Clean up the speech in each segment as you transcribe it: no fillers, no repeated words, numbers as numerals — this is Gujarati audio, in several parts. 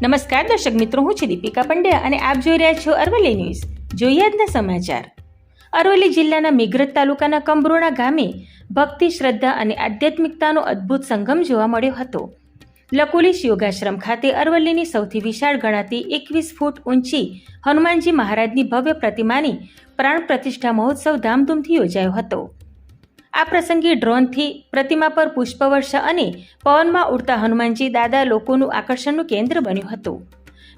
નમસ્કાર દર્શક મિત્રો, હું છું દીપિકા પંડ્યા અને આપ જોઈ રહ્યા છો અરવલ્લી ન્યૂઝ. જોઈએ આજના સમાચાર. અરવલ્લી જિલ્લાના મેઘરજ તાલુકાના કંબરોડા ગામે ભક્તિ, શ્રદ્ધા અને આધ્યાત્મિકતાનો અદ્ભુત સંગમ જોવા મળ્યો હતો. લકુલીશ યોગાશ્રમ ખાતે અરવલ્લીની સૌથી વિશાળ ગણાતી 21 ફૂટ ઊંચી હનુમાનજી મહારાજની ભવ્ય પ્રતિમાની પ્રાણ પ્રતિષ્ઠા મહોત્સવ ધામધૂમથી યોજાયો હતો. આ પ્રસંગે ડ્રોનથી પ્રતિમા પર પુષ્પવર્ષા અને પવનમાં ઉડતા હનુમાનજી દાદા લોકોનું આકર્ષણનું કેન્દ્ર બન્યું હતું.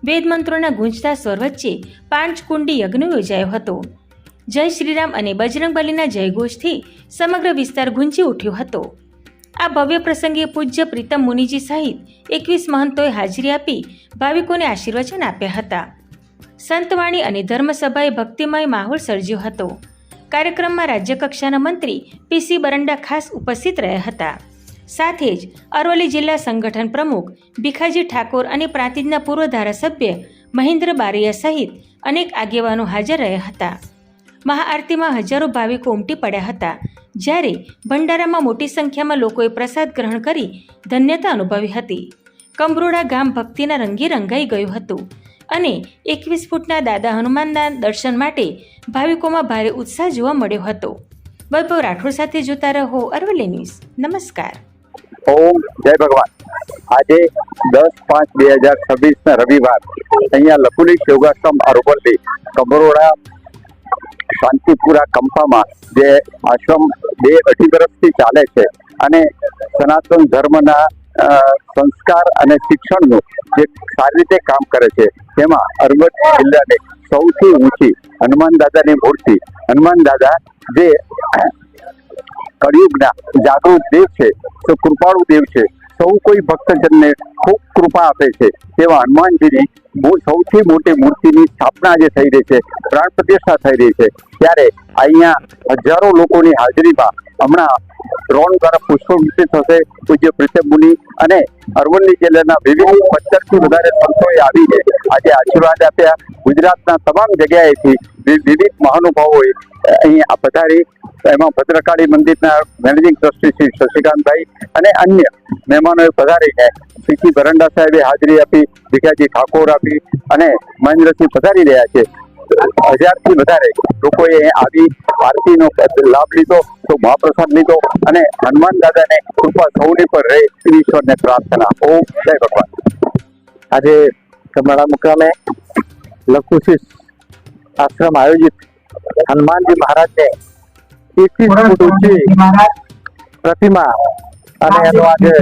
વેદ મંત્રોના ગુંજતા સ્વર વચ્ચે પાંચકુંડી યજ્ઞ યોજાયો હતો. જય શ્રીરામ અને બજરંગબલીના જયઘોષથી સમગ્ર વિસ્તાર ગુંજી ઉઠ્યો હતો. આ ભવ્ય પ્રસંગે પૂજ્ય પ્રીતમ મુનિજી સહિત 21 મહંતોએ હાજરી આપી ભાવિકોને આશીર્વચન આપ્યા હતા. સંતવાણી અને ધર્મસભાએ ભક્તિમય માહોલ સર્જ્યો હતો. કાર્યક્રમમાં રાજ્યકક્ષાના મંત્રી પીસી બરંડા ખાસ ઉપસ્થિત રહ્યા હતા. સાથે જ અરવલ્લી જિલ્લા સંગઠન પ્રમુખ ભીખાજી ઠાકોર અને પ્રાંતિજના પૂર્વ ધારાસભ્ય મહેન્દ્ર બારૈયા સહિત અનેક આગેવાનો હાજર રહ્યા હતા. મહાઆરતીમાં હજારો ભાવિકો ઉમટી પડ્યા હતા, જ્યારે ભંડારામાં મોટી સંખ્યામાં લોકોએ પ્રસાદ ગ્રહણ કરી ધન્યતા અનુભવી હતી. કંબરોડા ગામ ભક્તિના રંગે રંગાઈ ગયું હતું અને 21 ફૂટના દાદા હનુમાનના દર્શન માટે ભાવિકોમાં ભારે ઉત્સાહ જોવા મળ્યો હતો. વૈભવ રાઠોડ સાથે જોતા રહો અરવલ્લી ન્યૂઝ. નમસ્કાર. ઓમ જય ભગવાન. આજે 10/5/2026 ના રવિવાર અહીંયા લકુલીશ યોગાશ્રમ અરવલ્લી કંબરોડા શાંતિપુરા કંપામાં જે આશ્રમ 2-2.5 વર્ષથી ચાલે છે અને સનાતન ધર્મના સંસ્કાર અને શિક્ષણનું જે સારી રીતે કામ કરે છે, તેમાં અરવલ્લી જિલ્લાની સૌથી ઊંચી હનુમાન દાદાની મૂર્તિ, હનુમાન દાદા જે કળિયુગના જાગૃત દેવ છે, તો કૃપાળુ દેવ છે, સૌ કોઈ ભક્તજનને ખૂબ કૃપા આપે છે, તેવા હનુમાનજીની સૌથી મોટી મૂર્તિની સ્થાપના આજે થઈ રહી છે, પ્રાણ પ્રતિષ્ઠા થઈ રહી છે. ત્યારે અહીંયા હજારો લોકોની હાજરીમાં હમણાં ડ્રોન દ્વારા પુષ્પવૃષ્ટિ થશે. પૂજ્ય પ્રીતમ મુનિ અને અરવલ્લી જિલ્લાના વિવિધ 15થી વધારે સંતોએ આવીને આજે આશીર્વાદ આપ્યા. ગુજરાતના તમામ જગ્યાએથી વિવિધ મહાનુભાવોએ અહીંયા પધારી, એમાં ભદ્રકાળી મંદિરના મેનેજિંગ ટ્રસ્ટી શ્રી શશિકાંતભાઈ અને અન્ય મહેમાનોએ પધારીને પીસી બરંડા સાહેબે હાજરી આપી, ભીખાજી ઠાકોર આપી અને મહેન્દ્રસિંહ પધારી રહ્યા છે. 1000થી વધારે લોકોએ આવી આરતીનો લાભ લીધો, તો મહાપ્રસાદ લીધો અને હનુમાન દાદાને કૃપા સૌની પર રહે એવી ઈશ્વરને પ્રાર્થના. ઓમ જય ભગવાન. આજે કમળા મુકામે લકુલીશ આશ્રમ આયોજિત હનુમાનજી મહારાજને 21 ફૂટ ઊંચી પ્રતિમા અને એનો આજે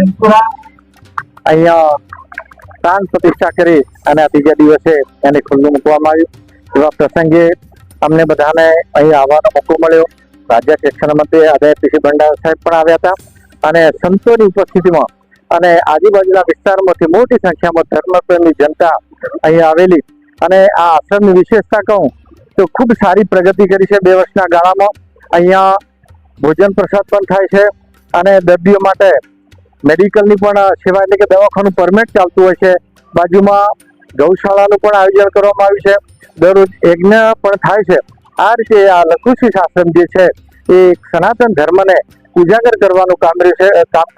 અહીંયા પ્રાણ પ્રતિષ્ઠા કરી અને આ ત્રીજા દિવસે એને ખુલ્લું મૂકવામાં આવ્યું. એવા પ્રસંગે અમને બધાને અહીં આવવાનો મોકો મળ્યો. રાજ્ય શિક્ષણ મંત્રી આદરણીય પીસી બરંડા સાહેબ પણ આવ્યા હતા અને સંતોની ઉપસ્થિતિમાં અને આજુબાજુના વિસ્તારમાંથી મોટી સંખ્યામાં ધર્મપ્રેમી જનતા અહીં આવેલી. અને આ આશ્રમની વિશેષતા કહું તો ખૂબ સારી પ્રગતિ કરી છે 2 વર્ષના ગાળામાં. અહીંયા ભોજન પ્રસાદ પણ થાય છે અને દર્દીઓ માટે મેડિકલની પણ સેવા, એટલે કે દવાખાનું પરમેન્ટ ચાલતું હોય છે. બાજુમાં ગૌશાળાનું પણ આયોજન કરવામાં આવ્યું છે. દરરોજ યજ્ઞ પણ થાય છે. આ રીતે આ લકુલીશ આશ્રમ જે છે એ સનાતન ધર્મને ઉજાગર કરવાનું કામ કરી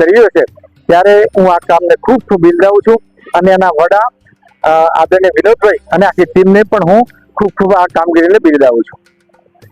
રહ્યો છે. ત્યારે હું આ કામને ખૂબ ખૂબ બિરદાવું છું અને એના વડા આદરણીય વિનોદભાઈ અને આખી ટીમને પણ હું ખૂબ ખૂબ આ કામગીરીને બિરદાવું છું.